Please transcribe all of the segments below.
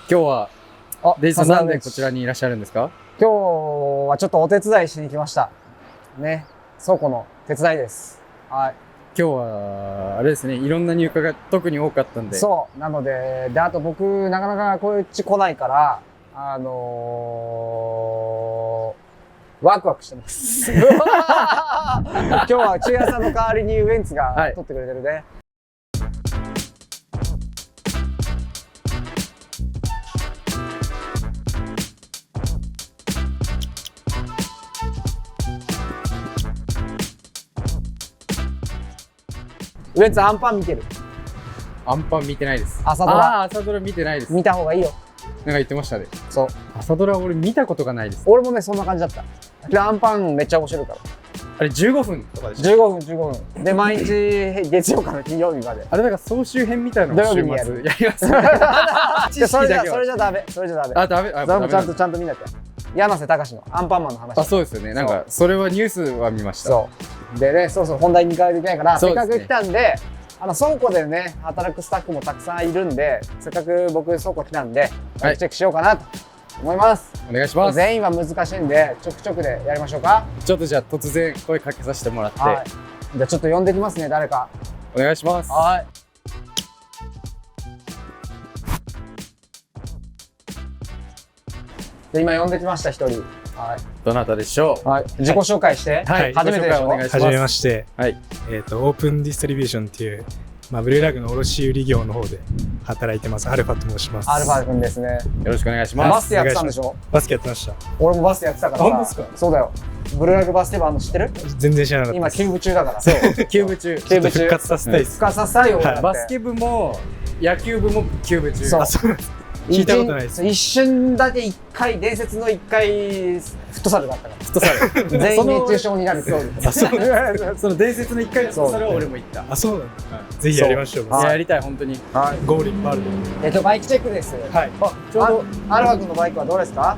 今日はデイさんなんでこちらにいらっしゃるんですか？今日はちょっとお手伝いしに来ました。ね。倉庫の手伝いです。はい。今日は、あれですね、いろんな入荷が特に多かったんで。そう。なので、あと僕、なかなかこっち来ないから、ワクワクしてます。今日は中谷さんの代わりにウエンツが撮ってくれてるね。ウエンツアンパン見てる？アンパン見てないです。朝ドラ。朝ドラ見てないです。見た方がいいよ。なんか言ってましたね。そう。朝ドラ俺見たことがないです。俺もね、そんな感じだった。で、アンパンめっちゃ面白いから。あれ15分とかでしょ？ 15分。で、毎日月曜から金曜日まで。あれなんか総集編みたいなのを週末やります。それじゃダメ。あ、ダメ。ちゃんと見なきゃ。柳瀬隆のアンパンマンの話。あ、そうですよね。なんか、それはニュースは見ました。そう。でね、そう本題に行かないといけないから、せっかく来たんで、倉庫でね、働くスタッフもたくさんいるんで、せっかく僕倉庫来たんで、チェックしようかなと思います。お願いします。全員は難しいんで、ちょくでやりましょうか。ちょっとじゃあ突然声かけさせてもらって。はい。じゃあちょっと呼んできますね、誰か。お願いします。はい。で、今呼んできました、一人。はい。どなたでしょう？はい。自己紹介して。はい。初めてでしょ？お願いします。はじめまして。はい。オープンディストリビューションっていう、ブルーラグの卸売業の方で働いてます。アルファと申します。アルファ君ですね。よろしくお願いします。バスケやってたんでしょ？バスケやってました。俺もバスケやってたから。本当ですか？そうだよ。ブルーラグバスケ部知ってる？全然知らなかった今、休部中だから。そう。休部中。復活させたいです。復活させたいよ。バスケ部も野球部も休部中。そう。聞いたことないです。一瞬だけ伝説の1回、フットサルだったから。フットサル。全員熱中症になるそうです。その伝説の1回のフットサルは俺も行った。あ、そうなんだ。ぜひやりましょう。やりたい、本当に。ゴールいっぱいある。バイクチェックです。はい。ちょうど、アルファ君のバイクはどうですか？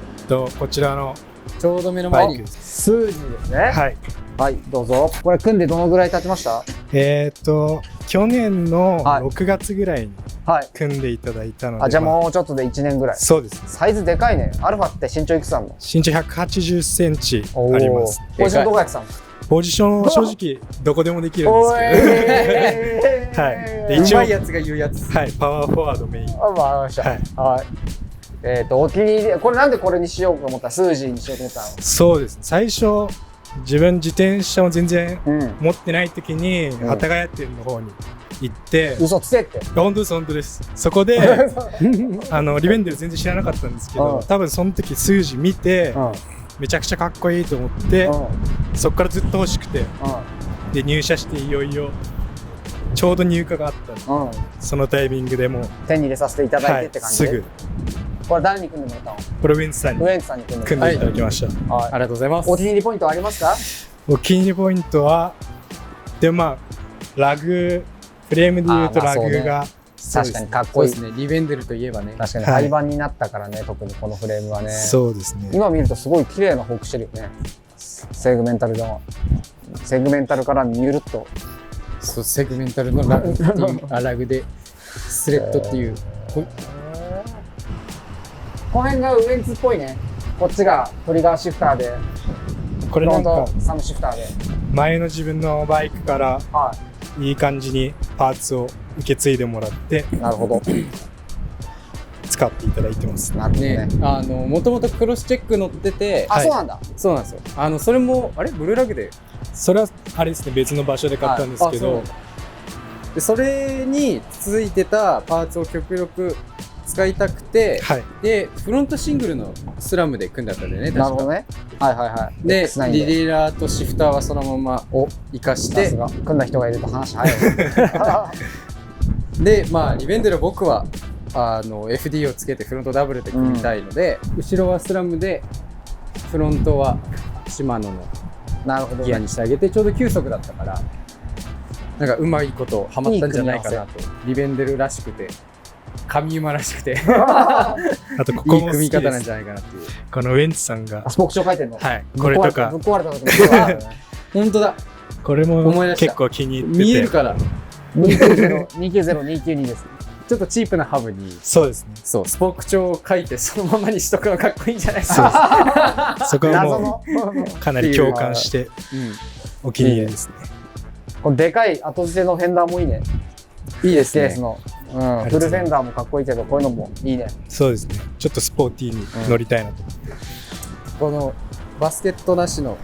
こちらのちょうど目の前に数字ですね。はい。はい、どうぞ。これ組んでどのぐらい経ちました？去年の6月ぐらいに組んでいただいたので。じゃあもうちょっとで1年ぐらい。そうです。サイズでかいね。アルファって身長いくつあるの？身長180センチあります。ポジションどこやってたの？ポジション正直どこでもできるんですけど。はい。うまいやつが言うやつ。はい。パワーフォワードメイン。わかりました。はい。お気に入り、これなんでこれにしようと思った？スージーにしようと思ったの？そうです。最初自分自転車を全然持ってない時に幡ヶ谷店の方に行って、嘘つけって。本当です。そこでリベンデル全然知らなかったんですけど、多分その時数字見てめちゃくちゃかっこいいと思って、そこからずっと欲しくて、で入社していよいよちょうど入荷があったんで、そのタイミングでもう手に入れさせていただいてって感じで。すぐ。これ誰に組んでもらったの？これウエンツさんに組んでいただきました。ありがとうございます。お気に入りポイントありますか？お気に入りポイントは、ラグ、フレームで言うとラグが、確かにかっこいいですね。リベンデルといえばね。確かに廃盤になったからね、特にこのフレームはね。そうですね。今見るとすごい綺麗なフォークしてるよね。セグメンタルからニュルっと。そう、セグメンタルのラグっていうラグでスレッドっていう。この辺がウエンツっぽいね。こっちがトリガーシフターで、これなんかサムシフターで。前の自分のバイクからいい感じにパーツを受け継いでもらって、なるほど。使っていただいてます。なるほどね。もともとクロスチェック乗ってて、そうなんだ。そうなんですよ。それもブルーラグで、それはあれですね、別の場所で買ったんですけど、でそれに続いてたパーツを極力使いたくて、でフロントシングルのスラムで組んだったんだよね。なるほどね。でリリーラーとシフターはそのまま生かして組んだ人がいると話早い。でリベンデル僕はFD をつけてフロントダブルで組みたいので、後ろはスラムでフロントはシマノのギアにしてあげて、ちょうど9速だったからなんかうまいことハマったんじゃないかなと。リベンデルらしくて神馬らしくてあとここも好きです。いい組み方なんじゃないかなっていう。このウエンツさんがスポーク書いてんの？はい。これとかぶっ壊れた時も本当だ。これも結構気に入ってて。見えるから。290、292です。ちょっとチープなハブにそうですね。そうスポーク調を書いてそのままにしとくのかっこいいんじゃないですか。そこは謎ものうかなり共感してお気に入りですね。このでかい後付けのフェンダーもいいね。いいですね SKS の、フルフェンダーもかっこいいけどこういうのもいいね。そうですね。ちょっとスポーティーに乗りたいなと。このバスケットなしの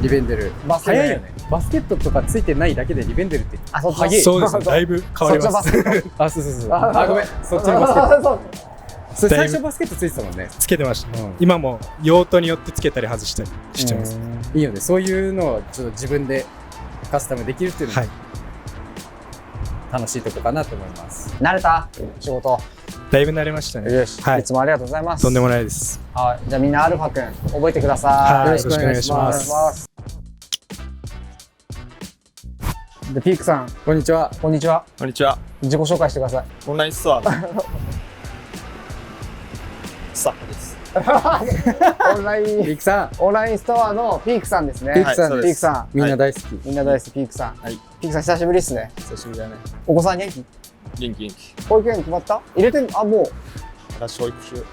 リベンデルバスケット早いよね。バスケットとかついてないだけでリベンデルってあ、そっち早い。そうですね。だいぶ変わります。そっちのバスケッあ、そうそうそう。あ、ごめん。そっちのバスケット。そうそれ最だいぶ初バスケットついてたもんね。つけてました、うん今も用途によってつけたり外したりしてます。いいよね。そういうのをちょっと自分でカスタムできるっていうのもはい。楽しいとこかなと思います。慣れた仕事。だいぶ慣れましたね。よし、はいいつもありがとうございます。とんでもないです。はい、じゃあみんなアルファくん覚えてください。はいよろしくお願いしまお願いします。で、ピークさん、こんにちは。こんにちは。こんにちは。自己紹介してください。オンラインストアのスタッフです。オンライン、ピークさん。オンラインストアのピークさんですね。ピークさんはいピークさん、みんな大好き。みんな大好きピークさん。はい。ピークさん久しぶりですね。久しぶりだね。お子さん元気？元気元気。保育園決まった？入れてん、あ、もう。私保育中。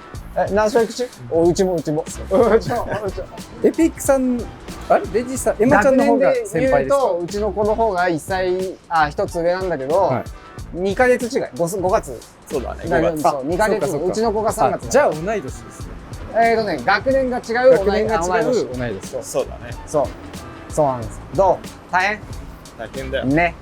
何歳口？お、うちも。うちも。え、ピークさん、あれレジさん、エマちゃんの方が先輩ですか？言うと、うちの子の方が1歳、1つ上なんだけど、はい2ヶ月違い、5月。そうだね。だ5月。そう、2ヶ月。そうかそうかうちの子が3月。じゃあ同い年ですね。学年が違う学年が違う同い同い年。そうだね。そうなんです。どう？大大変だよ。変？ね。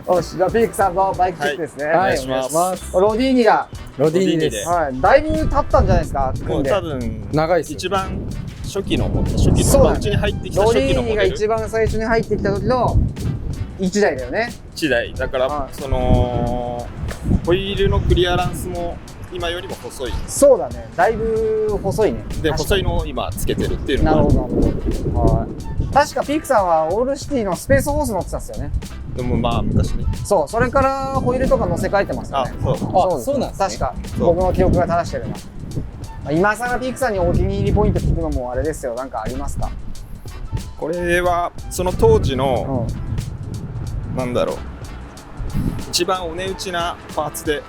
よし、じゃあピークさんのバイクチェックですね。はいはい、おお願いし願いしま。ますロディーニだ。ロディーニで。ロディーニですはい。だいぶ経ったんじゃないですか、もう組んで。多分、長いっすよ一番初期のそうだねうちに入ってきたロ初ディーニが期のモデル一番最初に入ってきた時の1台だよね。 1台。だかはら、いその、ホイールのクリアランスも今よりも細い。そうだね。だいぶ細いね。で、確かに細いのを今つけてるっていうなのもある。るほど、なるほど。はい。確かピークさんはオールシティのスペースホース乗ってたんですよね。でもまあ、昔ね。そう、それからホイールとか乗せ替えてますよあね。、そう。そうなんですね確か、そう僕の記憶が正してるな。今更ピークさんにお気に入りポイント聞くのもあれですよ。なんかありますか？これは、その当時の、なんだろう。一番お値打ちなパーツで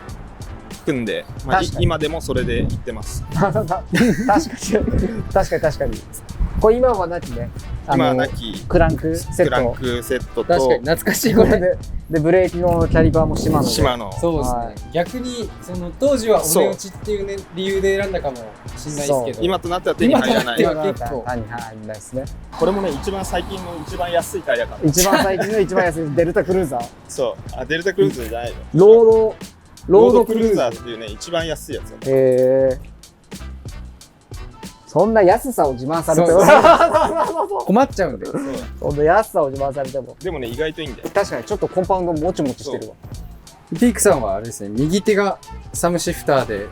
組んで、まあ、確かに今でもそれでいってます。確かに確かに。これ今はなきね。今はなきクランクセクランックセット確かにと懐かしいト。これ。これでブレーキのキャリパーもシマノで。島のそうですはね。逆にその当時はお値打ちっていうね理由で選んだかもしれないですけど。今となっては手に入らない。今となっては結構手に入んないですね。これもね、一番最近の一番安いタイヤかな。一番最近の一番安いデルタクルーザー。そう。あ、デルタクルーズじゃないの。ロードククルールーザー。ザーっていうね、一番安いやつ。へー。そんな安さを自慢されても。困っちゃうんで。そんな安さを自慢されても。でもね、意外といいんだよ。確かにちょっとコンパウンドもちもちしてるわ。ピークさんはあれですね。右手がサムシフターで、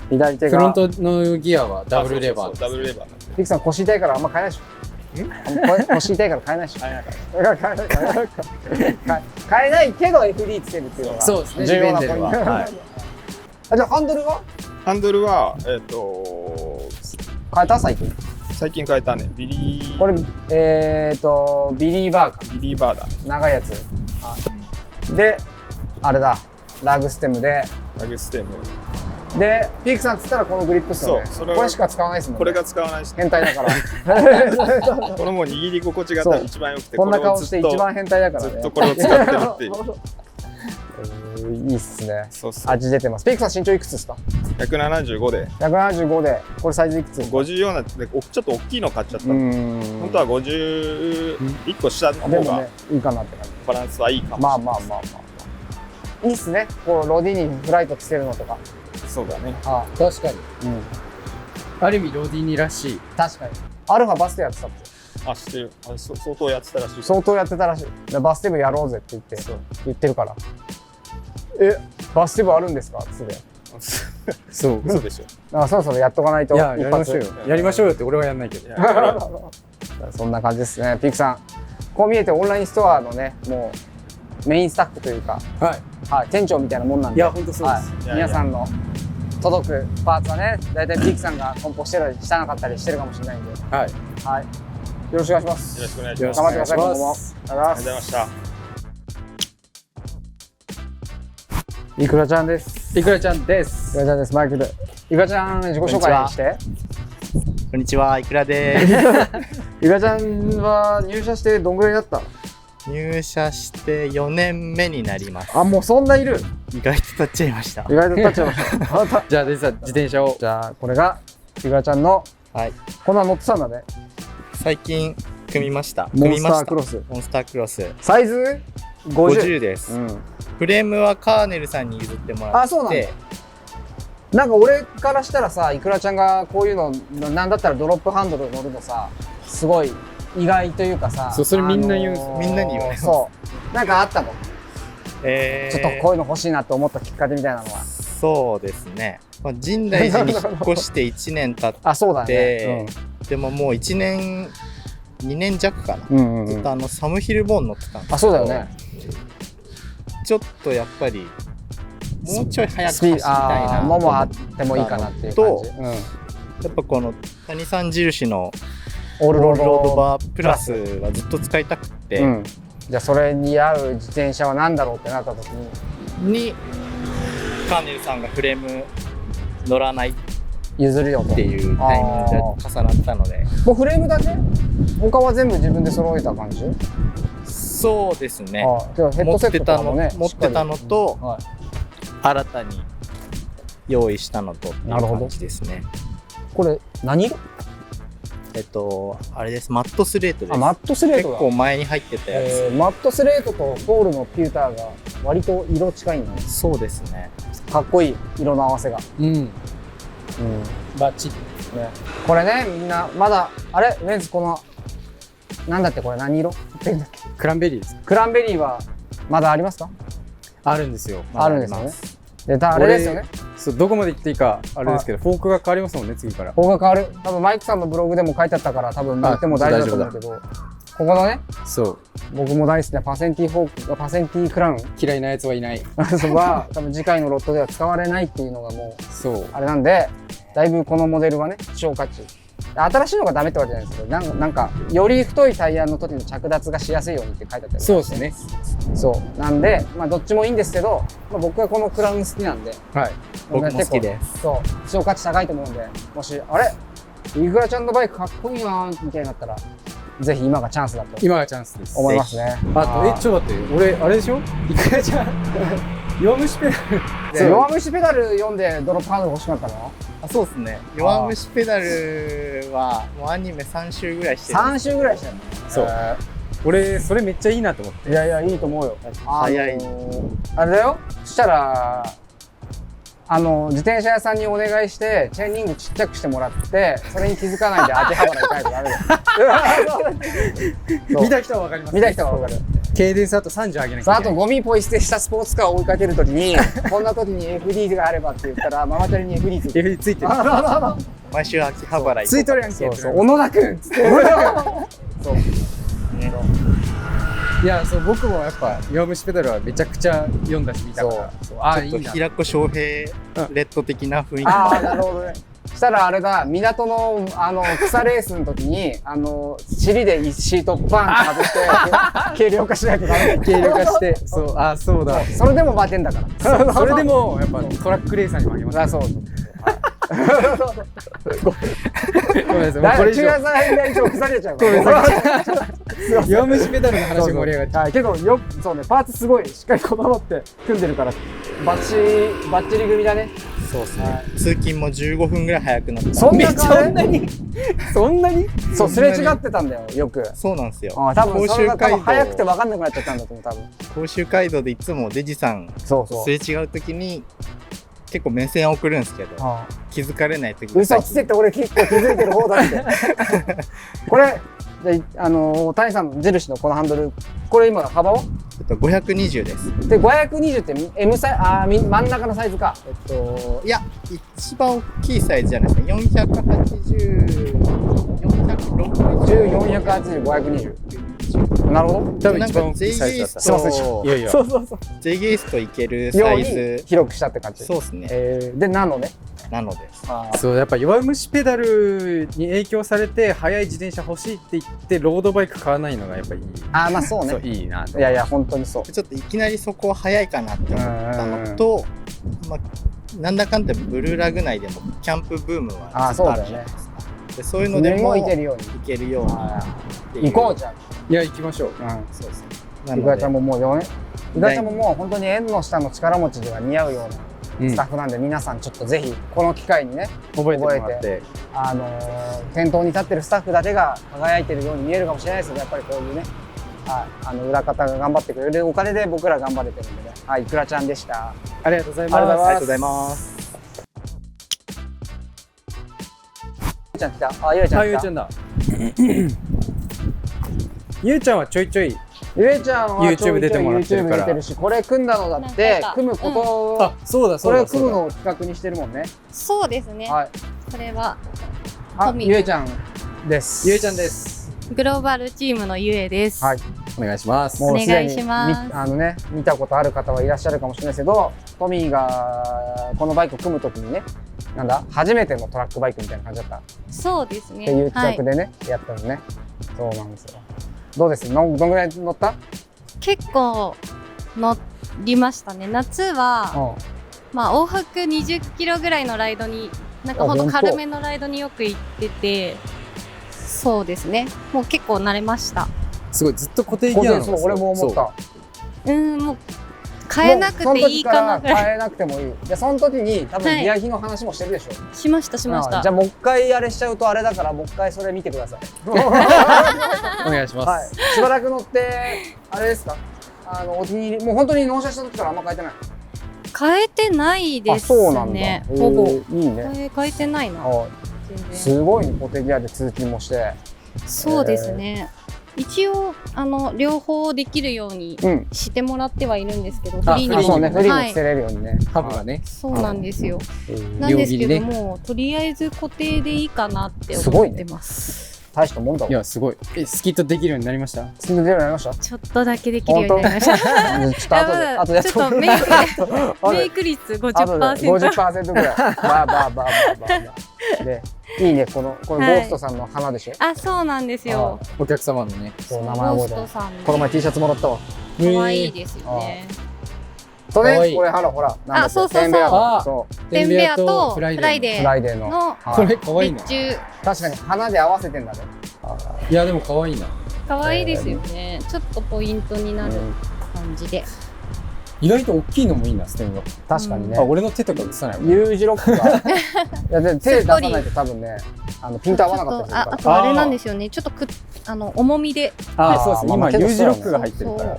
左手が。フロントのギアはダブルレバー。そうそうそうダブルレバーなんで。ピクさん腰痛いからあんま買えないでしょ。腰痛いから買えないでしょ。買えなかっ買えないけど FD つけるっていうのがそうですね重要なポイント。リベンデルははいあ、じゃあハンドルはた。ハンドルは、変えた最近。最近変えたね。ビリー、これ、ビリーバーか。ビリーバーだ。長いやつ。で、あれだ。ラグステムで。ラグステム。で、ピークさんっつったらこのグリップっすよね。そうそれはこれしか使わないですもんね。これが使わないし、変態だから。このもう握り心地が多分一番良くて、こんな顔して一番変態だからね。ずっとこれを使ってるっていう。いいっすね。そうそう。味出てます。ピークさん身長いくつですか175で、 ?175 で、これサイズいくつ54なんで、ちょっと大きいの買っちゃった。ん本当は51個下の方がでもね、いいかなって感じ。バランスはいいかもしれまない。あまあまあまあ。いいっすね。こう、ロディにフライトつけるのとか。そうだね。あ確かに。うん。ある意味ロディーニらしい。確かに。アルファバスケやってたって。あ、知ってる。あれ相当やってたらしい。相当やってたらしい。でバステ部やろうぜって言って、そう。言ってるから。バステ部あるんですかつって。そう。そうでしょ。だからそろそろやっとかないと。いや、やりましょうよ。やりましょうよって俺はやんないけど。いやそんな感じですね。ピークさん。こう見えてオンラインストアのね、もうメインスタッフというか、はい。はい、店長みたいなもんなんで。いや、ほんとそうです。はいいや皆さんの届くパーツはね、大体ピークさんが梱包してたりしてなかったりしてるかもしれないんで、はい。はい。よろしくお願いします。よろしくお願いしよろます。頑張ってください、お願い今後も。しますありがとうございますありがとうございました。いくらちゃんです。いくらちゃんです。いくらちゃんです。マイクで。いくらちゃん、自己紹介して。こんにちは、いくらです。いくらちゃんは入社してどんぐらいだった？入社して4年目になります。あ、もうそんないる？意外と経っちゃいました。意外と経っちゃいました。じゃあ実は自転車を。じゃあこれがいくらちゃんの、はい。こんな乗ってたんだね。最近組みました。モンスタークロス。モンスタークロス。サイズ50です。うん。フレームはカーネルさんに譲ってもらって。あ、そうなんだ。なんか俺からしたらさ、いくらちゃんがこういうのなんだったらドロップハンドル乗るのさ、すごい意外というかさ、そう、それみんな言うんですよ。みんなに言われます。そうなんかあったの？ちょっとこういうの欲しいなって思ったきっかけみたいなのは。そうですね。まあ、深大寺に引っ越して1年経ってあ、そうだね。でももう1年2年弱かな、ずっとサムヒルボーン乗ってたんですけど。あ、そうだよね。ちょっっとやっぱりもうちょい早く走りたいなももあってもいいかなっていう感じ、やっぱこの谷さん印のオールロードバープラスはずっと使いたくて、じゃあそれに合う自転車は何だろうってなった時にカーネルさんがフレーム乗らない譲るよっていうタイミングで重なったので、もうフレームだけ他は全部自分で揃えた感じ？そうですね。ヘッドセットとかもね、持ってたのと、新たに用意したのとっていう感じですね。これ何色？あれです。マットスレートです。マットスレートだ。結構前に入ってたやつ。マットスレートとポールのピューターが割と色近いんだね。そうですね。かっこいい色の合わせが。バッチリね。これね、みんなまだあれウェンズこのなんだってこれ何色って言うんだっけ？クランベリーです。クランベリーはまだありますか？あるんですよ。あるんですよね。で、あれですよね。そう、どこまで行っていいかあれですけど、フォークが変わりますもんね、次から。フォークが変わる。多分マイクさんのブログでも書いてあったから多分言っても大丈夫だと思うけど、ここのね、そう僕も大好きなパセンティフォーク、パセンティクラウン嫌いなやつはいない。そこは多分次回のロットでは使われないっていうのがもうそうあれなんで、だいぶこのモデルはね希少価値。新しいのがダメってわけじゃないですけど、なんかより太いタイヤの時の着脱がしやすいようにって書いてあったり。そうですね。そうなんで、まあどっちもいいんですけど、僕はこのクラウン好きなんで、はい、僕も好きです。そう希少価値高いと思うんで、もしあれイグラちゃんのバイクかっこいいなみたいになったら、ぜひ今がチャンスだと。今がチャンスです思いますね。あとちょっと待って、俺あれでしょ？イグラちゃん弱虫ペダル。弱虫ペダル読んでドロップハンドル欲しかったの？あ、そうですね。弱虫ペダルはもうアニメ3周ぐらいしてる。3周ぐらいしてるの？そう。俺それめっちゃいいなと思って。いやいやいいと思うよ。早い。あれだよ。そしたら自転車屋さんにお願いしてチェーンリングちっちゃくしてもらって、それに気づかないで秋葉原に帰るとダメだよ。見た人はわかります。見た人はわかる。ケイデンスあと30上げなきゃいけない。あとゴミポイ捨てしたスポーツカーを追いかけるときにこんな時に FD があればって言ったら、ママチャリに FD ついてる。FD ついてる。毎週秋葉原行く。ついとるやんけ。そう小野田くんっつって。そう。いや、そう僕もやっぱ弱虫ペダルはめちゃくちゃ読んだし見たから、ちょっと平子翔平レッド的な雰囲気。ああ、なるほどね。したらあれだ、港の草レースの時に尻でシートバンって外して軽量化しないとダメだ。軽量化して、そう、あ、そうだ。それでも負けんだから。それでもやっぱトラックレーサーに負けます。あ、そう。ごめんなさい。これ中野さんが一応腐れちゃうから。弱虫ペダルの話盛り上がっちゃう。けどそうね、パーツすごいしっかりこだわって組んでるからバッチリ組だね。そうですね。通勤も15分ぐらい早くなった。そんなにそんなにそうすれ違ってたんだよよく。そうなんですよ。多分それが早くて分かんなくなっちゃったんだと思う。多分甲州街道でいつもデジさんすれ違う時に結構目線を送るんですけど、気づかれない時。嘘つけって俺結構気づいてる方だって。これ谷さんの印のこのハンドル、これ今の幅は520です。で520って M サイ真ん中のサイズか。いや一番大きいサイズじゃないですか。480、460、480、520。なるほど。多分一番大きいサイズだった。すいません。いやいや。そう。J ゲースといけるサイズ広くしたって感じ。そうですね。でナノね。なので。そうやっぱ弱虫ペダルに影響されて速い自転車欲しいって言ってロードバイク買わないのがやっぱいい。まあそうね。そういいな。いやいや本当にそう。ちょっといきなりそこは速いかなって思ったのと、なんだかんだブルーラグ内でもキャンプブームはずっとあるじゃないですか。でそういうのでも行けるように。行けるように。行こうじゃん。いや行きましょう。そうですね。ゆかちゃんももう4年。ゆかちゃんももう本当に縁の下の力持ちでは似合うようなスタッフなんで、皆さんちょっとぜひこの機会にね覚えてもらって店頭に立ってるスタッフだけが輝いてるように見えるかもしれないですけど、やっぱりこういうね裏方が頑張ってくれるお金で僕ら頑張れてるんでね。はい、いくらちゃんでした。ありがとうございます。ありがとうございます。ゆうちゃん来た。ゆうちゃん来た。ゆうちゃんだ。ゆうちゃんはちょいちょいゆうちゃんは YouTube 出てもらってるから。 YouTube 出てるし、これ組んだのだって組むこと、そうだこれを組むのを企画にしてるもんね。そうですね。はい。これはゆえちゃんです。ゆえちゃんです。グローバルチームのゆえです。はい。お願いします。お願いします。見たことある方はいらっしゃるかもしれないですけど、トミーがこのバイクを組むときにね、なんだ初めてのトラックバイクみたいな感じだった。そうですね。っていう企画でね、やったのね。そうなんですよ。どうです？どんぐらい乗った？結構乗りましたね。夏は往復20キロぐらいのライドに、なんかほんと軽めのライドによく行ってて、そうですね。もう結構慣れました。すごいずっと固定ギアなの。そう、俺も思った。もう変えなくていいかなぐらい。変えなくてもいい。でその時に多分ギア比の話もしてるでしょ。しました。じゃあもう一回あれしちゃうとあれだから、もう一回それ見てください。お願いします。はい。しばらく乗ってあれですか？お気に入り、もう本当に納車した時からあんま変えてない？変えてないですね。そうなんだ。ほぼ。いいね。変えてないな。すごい固定ギアで通勤もして。そうですね。一応両方できるようにしてもらってはいるんですけど、フリーも着せれるようにね。ハブがね。そうなんですよ。なんですけども、とりあえず固定でいいかなって思ってます。大したもんだ。いやすごい。スキットできるようになりました？スキットできるようになりました？ちょっとだけできるようになりました。ちょっとメイク率 50%。50% ぐらい。バーで、いいね、これゴーストさんの花でしょ。そうなんですよ。お客様のね。そう、名前覚えてる。この前 T シャツもらったわ。可愛いですよね。とね、これほら、そう。テンベアとフライデーのこれ可愛いな。確かに花で合わせてんだね。いやでも可愛いな。可愛いですよね。ちょっとポイントになる感じで。意外と大きいのもいいな、ステムが。確かにね。俺の手とか映さない。U 字ロックが。いやで手出さないと多分ね、ピント合わなかったりするから。あとあれなんですよね。ちょっと重みで。そうですね。今 U 字ロックが入ってるから。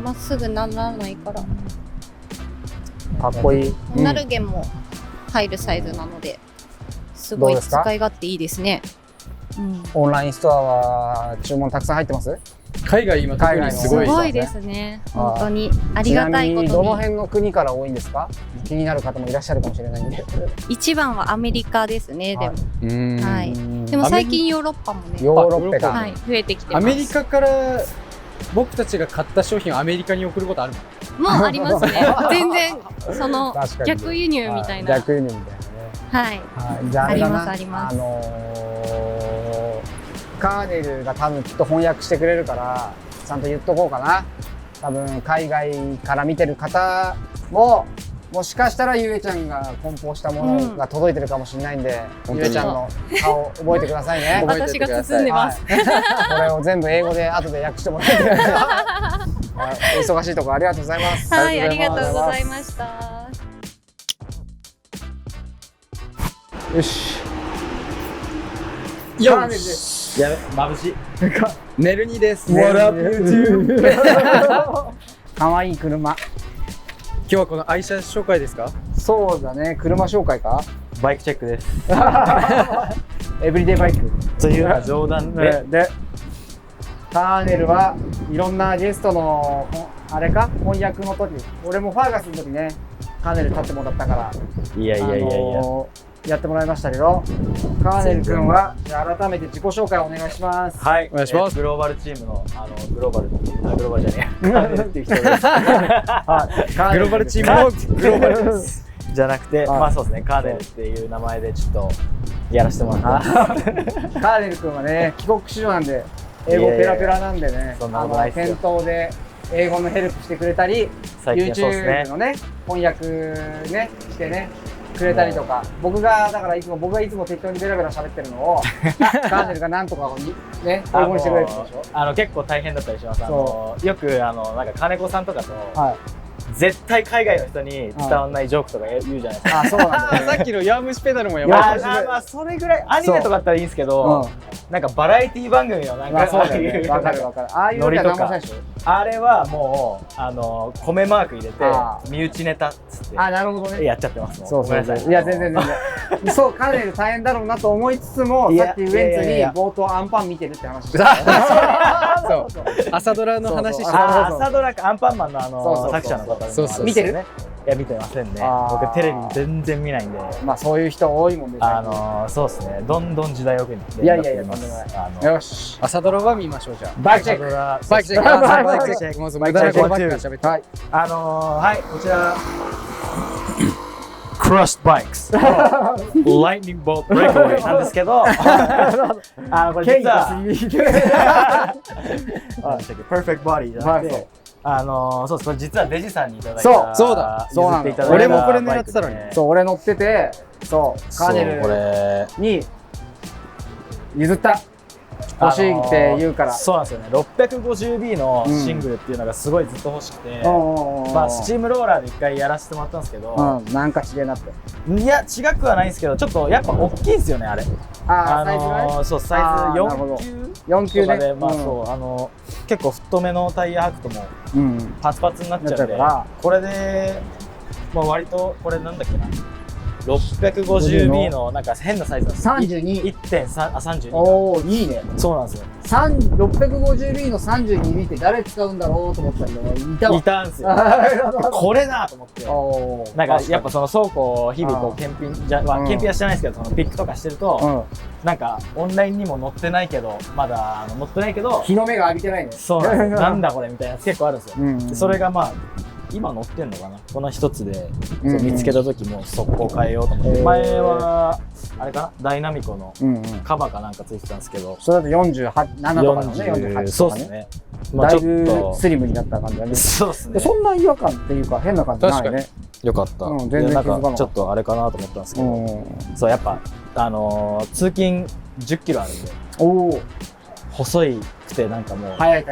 まっすぐならないから。かっこいい。ナルゲンも入るサイズなので、すごい使い勝手いいですね。オンラインストアは注文たくさん入ってます？海外今特にすごいですね。本当にありがたいことに。どの辺の国から多いんですか？気になる方もいらっしゃるかもしれないんで。一番はアメリカですね。でもでも最近ヨーロッパもね。ヨーロッパが増えてきてます。アメリカから僕たちが買った商品をアメリカに送ることあるの？もうありますね。全然その逆輸入みたいな。逆輸入みたいなね。はい。ありますあります。カーネルが多分きっと翻訳してくれるからちゃんと言っとこうかな。多分海外から見てる方ももしかしたらゆえちゃんが梱包したものが届いてるかもしれないんで、ゆえちゃんの顔覚えてくださいね。私が包んでます。これを全部英語で後で訳してもらってお忙しいところありがとうございます。はい、ありがとうございました。よし。よし。やべ、眩しい。ネルニです。What up YouTube。可愛い車。今日はこの愛車紹介ですか？そうだね、車紹介か？バイクチェックです。エブリデイバイク。というか冗談で、カーネルはいろんなゲストのあれか翻訳の時、俺もファーガスの時ね、カーネル立ってもらったから。いや。やってもらいましたけど、カーネル君はじゃあ改めて自己紹介お願いします。はい、お願いします。グローバルチームのグローバルじゃねえ、カーネルっていう人です。グローバルチームのグローバルです。じゃなくて、まあそうですね、カーネルっていう名前でちょっとやらせてもらってます。カーネル君はね、帰国子女なんで、英語ペラペラなんでね、そんなことないっすよ店頭で英語のヘルプしてくれたり、最近はそうですね YouTube のね、翻訳ね、してね、くれたりとか、僕がいつも適当にベラベラ喋ってるのを、カーネルがなんとかにね、英語にしてくれるでしょ。結構大変だったりします。よくなんか金子さんとかと、はい。絶対海外の人に伝わらないジョークとか言うじゃないですか。あ、そうなんだ、ね。さっきの弱虫ペダルもやいやばい。まあそれぐらいアニメとかだったらいいんですけど、なんかバラエティ番組のなんかそうだよね。わかるわかる。ああいうのじゃ何もしないでしょ。あれはもう米マーク入れて身内ネタっつってあ、なるほどね。やっちゃってます。そうそうそう。いや全然そう、カーネル大変だろうなと思いつつも、さっきウエンツに冒頭アンパン見てるって話してた。そう朝ドラの話してた。朝ドラアンパンマンの作者の方そうそう見てる？いや見てませんね。僕テレビ全然見ないんで。まあそういう人多いもんで。そうですね。どんどん時代遅れに。いやいやいや、とんでもない。よし。朝ドラは見ましょうじゃあ。バイクチェック。バイクチェック。バイクチェック。もう無駄なことばっかり喋って。はい。はいこちら。Crushed Bikes Lightning Bolt Breakaway なんですけど、これ実はPerfect Body じゃなくて、そうです、これ実はデジさんにいただいた、そうだ、譲っていただいた俺もこれ狙ってたのに。そう、俺乗ってて、そう、カーネルに譲った。欲しいって言うから。そうなんですよね。650B のシングルっていうのがすごいずっと欲しくて、まあスチームローラーで一回やらせてもらったんですけど、なんか違えなって。いや違くはないんですけど、ちょっとやっぱ大きいんですよねあれ。サイズがね。そうサイズ4級とかで、まあそう結構太めのタイヤ履くともうパツパツになっちゃうんで、これでまあ割とこれなんだっけな。650B のなんか変なサイズなんですよ。32。32。おお、いいね。そうなんですよ。650B の 32B って誰使うんだろうと思ったけど、いたんですよ。これだと思って。なんかやっぱその倉庫を日々こう検品はしてないですけど、そのピックとかしてると、なんかオンラインにも載ってないけど、まだ載ってないけど、日の目が浴びてないね。そうなんですよ。なんだこれみたいなやつ結構あるんですよ。それがまあ今乗ってんのかな、この一つで見つけた時も速攻変えようと思って、前はあれかな、ダイナミコのカバーかなんかついてたんですけど、それだと48、7とかのね、48そうとかね。ですね。だいぶスリムになった感じだね。そうですね。そんな違和感っていうか変な感じないね。よかった。全然気づかなかった。ちょっとあれかなと思ったんですけど、そうやっぱ通勤10キロあるんで、細いくてなんかもう速い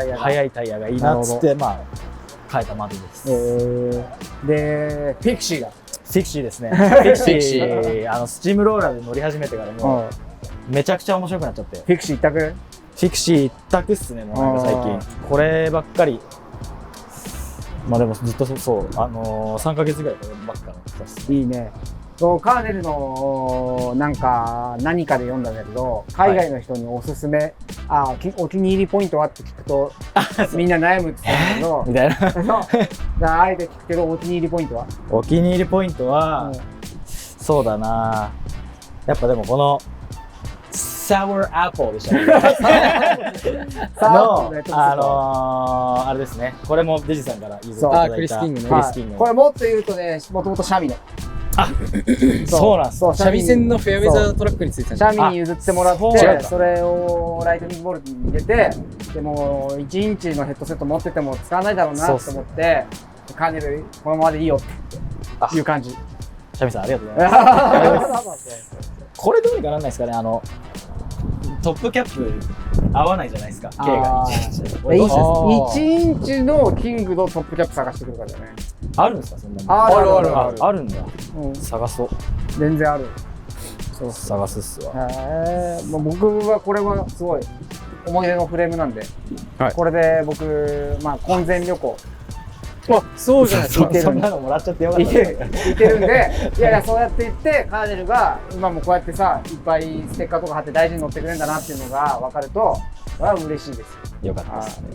タイヤがいいなっつってまあ変えたマディです。で、フィクシーだ。フィクシーですね。フィクシー、スチームローラーで乗り始めてからもめちゃくちゃ面白くなっちゃって。フィクシー一択？フィクシー一択っすね、もうなんか最近。こればっかり。まあでもずっとそう、3ヶ月ぐらいこればっかり。いいね。そう、カーネルのなんか何かで読んだんだけど、海外の人におすすめ、お気に入りポイントはって聞くとみんな悩むって言うんだけど、みたいな。あえて聞くけど、お気に入りポイントは？お気に入りポイントは、そうだな、やっぱでもこのサワーアップルでしたね。あれですね。これもデジさんから譲っていただいた。クリスキングね。これもっと言うとね、もともとシャミの。そうなんです。シャミ線のフェアウェザートラックについてた。シャミに譲ってもらって、それをライトニングボルトに入れて、でも1インチのヘッドセット持ってても使わないだろうなと思って、カーネルこのままでいいよっていう感じ。シャミさんありがとうございます。これどうにかなんないですかね、トップキャップ合わないじゃないですか、K が1インチのキングのトップキャップ探してくるからだね。あるんですか、そんなの？あるんだ。探そう。全然ある。そう探すっすわ。僕はこれはすごい思い出のフレームなんで、これで僕、まあ婚前旅行。そうじゃないですか。そんなのもらっちゃってよかった。行けるんで、いやそうやって言ってカーネルが今もこうやってさ、いっぱいステッカーとか貼って大事に乗ってくれるんだなっていうのが分かると、嬉しいです。よかったですね。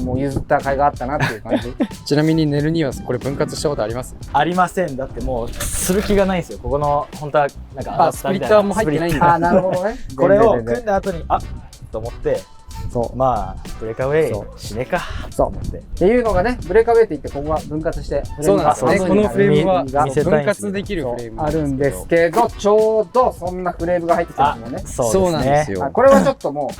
もう譲った甲斐があったなっていう感じ。ちなみにネルにはこれ分割したことあります？ありません。だってもうする気がないんですよ。ここの本当はなんかスプリッターも入ってないんだ。なるほどね。これを組んだ後にと思ってそうまあブレイクアウェイしねえかそう思ってっていうのがね、ブレイクアウェイって言ってここが分割してそうなんですよね。このフレームは見せたい分んですよ割できるフレームあるんですけど、ちょうどそんなフレームが入ってきたんですよね。そうなんですよ。これはちょっともう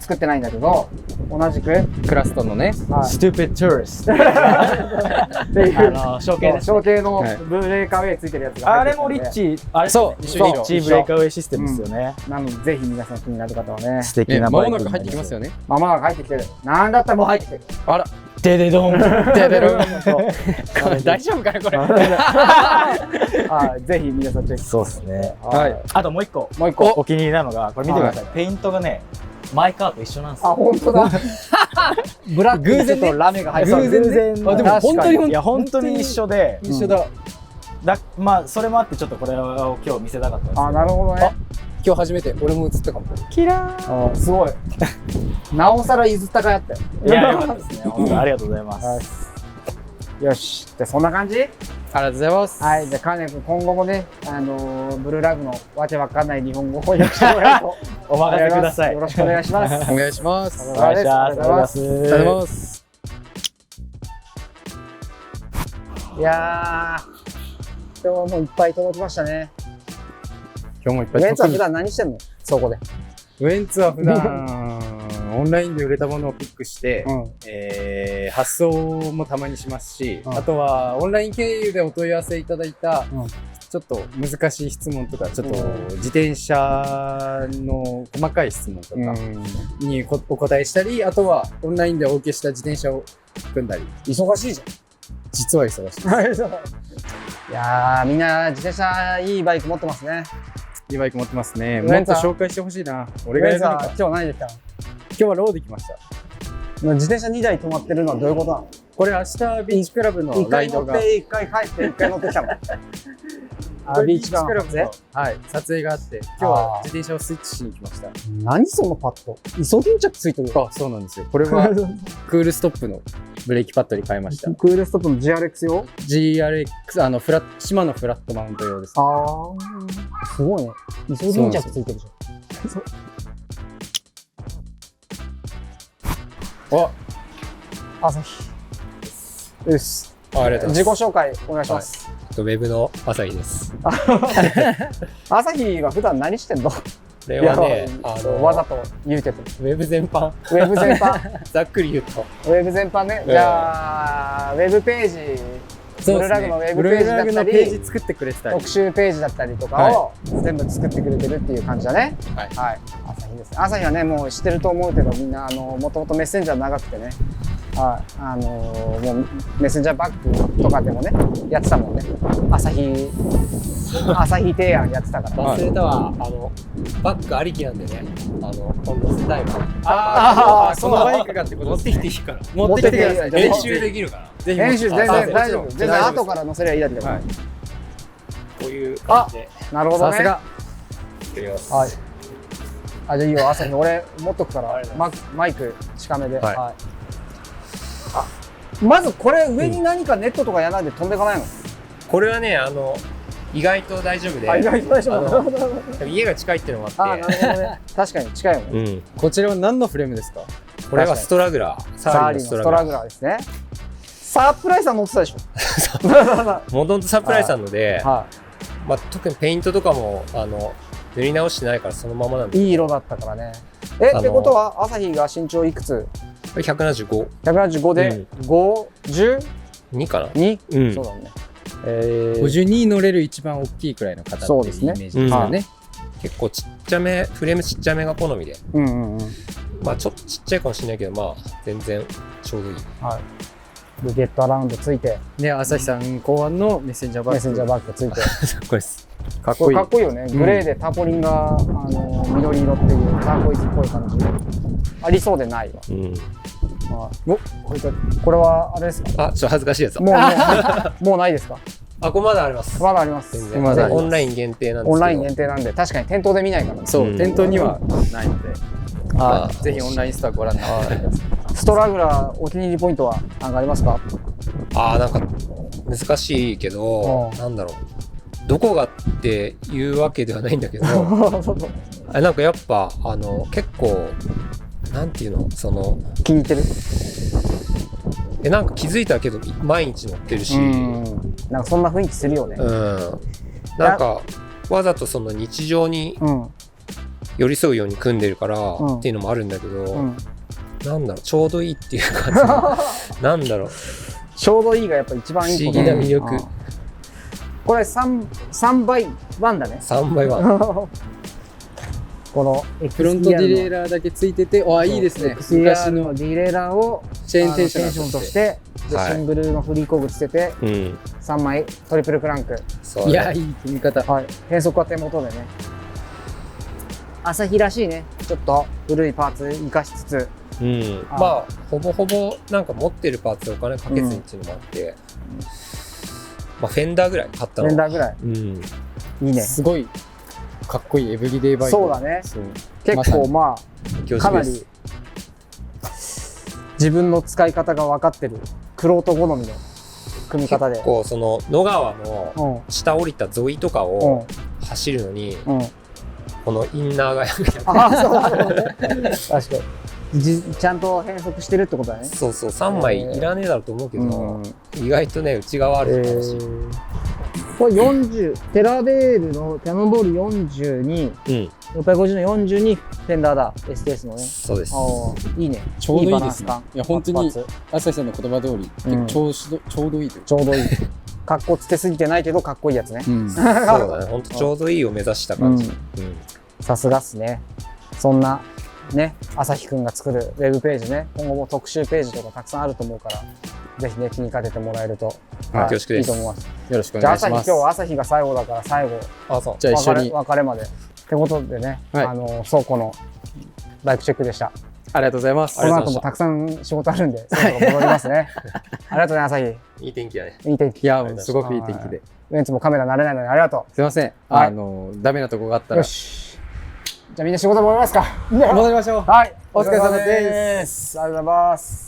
作ってないんだけど、同じくクラストのね、ストゥーピッドトゥーリストっていう象形です象形のブレイクアウェイついてるやつがあれもリッチあれそうリッチブレイクアウェイシステムですよね。なのでぜひ皆さん気になる方はね、素敵な間バイクもなく入ってきますよね。まもなく入ってきてる。なんだったらもう入ってきてる。あら、デデドンデデルン。これ大丈夫かなこれ。ぜひ皆さんチェック。そうですね。はい。あともう一個お気に入りなのがこれ見てください。ペイントがねマイカーと一緒なんですよ。本当だ。ブラックにちょっとラメが入ってる。偶然あでも本当にいや本当に一緒で一緒だ。まあそれもあってちょっとこれを今日見せたかったんですけど。なるほどね。今日初めて俺も映ったかも。キラー。すごい。なおさら譲ったかやったよ。いやよかったですね。本当ありがとうございます。よし。でそんな感じ？ありがとうございます。はい。じゃあカネ君今後もね、ブルーラグのわけわかんない日本語を翻訳してもらうとお任せください。よろしくお願いします。お願いします。お願いします。ありがとうございます。いやー、今日もいっぱい届きましたね。今日もいっぱいウエンツは普段何してんの？そこで。ウエンツは普段オンラインで売れたものをピックして、発送もたまにしますし、あとはオンライン経由でお問い合わせいただいた、ちょっと難しい質問とか、ちょっと自転車の細かい質問とかにお答えしたり、あとはオンラインでお受けした自転車を組んだり。忙しいじゃん。実は忙しいです。いやー、みんな自転車いいバイク持ってますね。いいバイク持ってますね。もっと紹介してほしいな。俺がやるのか。今日何で来たの？今日はローで来ました。自転車2台止まってるのはどういうことなの？これ明日ビーチクラブのライドが。1回帰って1回乗ってきたの。ビーチクラブの撮影があって、今日は自転車をスイッチしに来ました。何そのパッド？イソギンチャックついてるよ。そうなんですよ。これはクールストップのブレーキパッドに変えました。クールストップの GRX 用？ GRX、島のフラットマウント用です。すごいね。イソギンチャックついてるじゃん。朝日。よし。ありがとうございます。自己紹介お願いします。ウェブの朝日です。朝日は普段何してんの？これはね、わざと言うけど。ウェブ全般。ウェブ全般。ざっくり言うと。ウェブ全般ね。じゃあ、ウェブページ、ブルーラグのウェブページだったり、作ってくれてたり、特集ページだったりとかを全部作ってくれてるっていう感じだね。はい。朝日ですね。朝日はね、もう知ってると思うけど、みんなもともとメッセンジャー長くてね。もうメッセンジャーバッグとかでもねやってたもんね。朝日提案やってたから。忘れたわ。バッグありきなんでね。今度世代は。そのバイクがってこと。持ってきていいから。持ってきてください。練習できるから。練習全然大丈夫。全然後から載せりゃいいだけだから。こういう感じで。なるほどね。さすが。はい。じゃあいいよ、朝日俺持っとくからマイク近めで。まずこれ上に何かネットとかやらないで飛んでいかないの？これはね、意外と大丈夫で、意外と大丈夫。家が近いっていうのもあって、なるほどね。確かに近いよね。こちらは何のフレームですか？これはストラグラー、サーリーのストラグラーですね。サープライさん乗ってたでしょ？もともとサプライさんので、特にペイントとかも塗り直してないからそのままなんで。いい色だったからね。ってことは朝日が身長いくつ？175。175で52かな？2？そうだね。52乗れる一番大きいくらいの方っていうイメージですよね。結構ちっちゃめ、フレームちっちゃめが好みで。ちょっとちっちゃいかもしれないけど、全然ちょうどいい。でゲットアラウンドついて。ね、朝日さん考案のメッセンジャーバッグ。メッセンジャーバッグついて。これです。かっこいい。かっこいいよね。グレーでターポリンが緑色っていうターコイズっぽい感じ。ありそうでないわ。これはあれですか？ちょっと恥ずかしいやつだ。もうないですか？これまだあります。まだあります。オンライン限定なんですけど。オンライン限定なんで、確かに店頭で見ないからね。そう、店頭にはないので、ぜひオンラインストアご覧になってください。ストラグラーお気に入りポイントは何かありますか？なんか難しいけど、なんだろう。どこがっていうわけではないんだけど、なんかやっぱ結構なんていうの、その気に入ってる？なんか気づいたけど毎日乗ってるし、なんかそんな雰囲気するよね。なんかわざとその日常に寄り添うように組んでるからっていうのもあるんだけど、なんだろう、ちょうどいいっていう感じ。なんだろう、ちょうどいいがやっぱ一番いいこと。不思議な魅力。これ3倍1だね。3倍1。このフロントディレイラーだけついてて、あ、いいですね。昔のディレイラーをチェーンテンションとして、シングルのフリー工具つけて、3枚トリプルクランク。いや、いい組み方。変速は手元でね。朝日らしいね。ちょっと古いパーツ生かしつつ。まあほぼほぼなんか持ってるパーツでお金かけずにっていうのもあって、まあフェンダーぐらい買ったの。フェンダーぐらい。いいね。すごいかっこいいエブリデイバイク。そうだね。結構まあかなり自分の使い方が分かってる玄人好みの組み方で。結構その野川の下降りた沿いとかを走るのに、このインナーが役に立って。ああ、そうだね。確かに。ちゃんと変速してるってことだね。そうそう、3枚いらねえだろうと思うけど、意外とね、内側あるし。これ40、テラベールのキャノンボール40に、650の40にフェンダーだ、STS のね。そうです。いいね。ちょうどいいですね。いや、本当に、朝日さんの言葉通り、ちょうどいいという。ちょうどいい。かっこつけすぎてないけど、かっこいいやつね。そうだね、本当ちょうどいいを目指した感じ。さすがっすね。そんな、ね、朝日くんが作るウェブページね、今後も特集ページとかたくさんあると思うから、ぜひね、気にかけてもらえると、いいと思います。よろしくお願いします。じゃあ今日朝日が最後だから最後、じゃあ一緒に別れまで。ってことでね、倉庫のバイクチェックでした。ありがとうございます。この後もたくさん仕事あるんで、そろそろ戻りますね。ありがとうね、朝日。いい天気だね。いい天気。いや、すごくいい天気で。ウエンツもカメラ慣れないのにありがとう。すいません。ダメなとこがあったら。よし。じゃあみんな仕事戻りますか。戻りましょう。はい。お疲れ様です。ありがとうございます。